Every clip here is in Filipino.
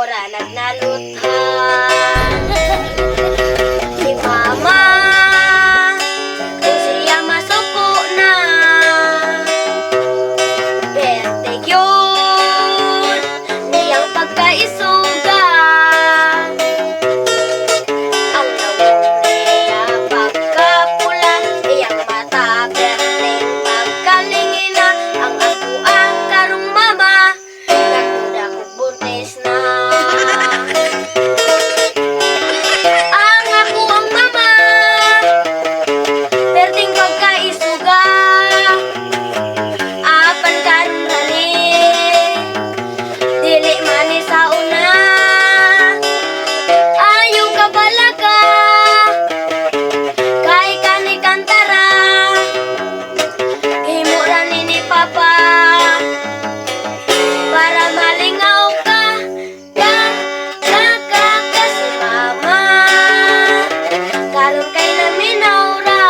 ora nagnaluthan. Si mama, kung siya masuko na, berte yun, niyang pagkaisuga. Ang lawin niya pagkapula, iyang mata berteng pagkalingina. Ang ako ang karong mama, nagduda ko buntis na. Ang ako ang mama, berting pagkaisuga. Apan karon rani, dili man ni sa una. Ayaw ka balaga, kay kani kantara. Gihimo rani ni papa, para malingaw ka. Si mama, karon kay naminaw ra.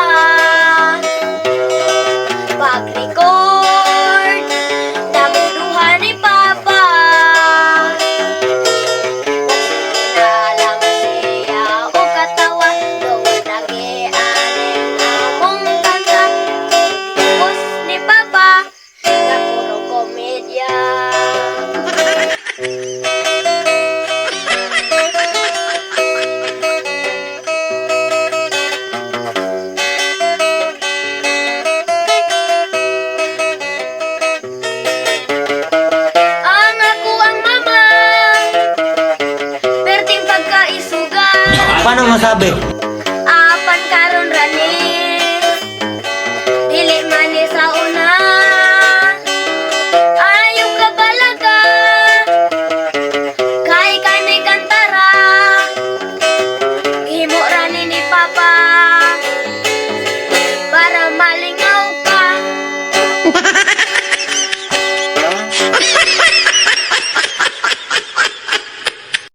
Pag-record, nabuduha ni papa. Nagsimula lang siya o katawa, tungod nagianing among kanta. Tipos ni papa, na puro komedya. Ang ako ang mama, berting pagkaisuga. Paano masabi?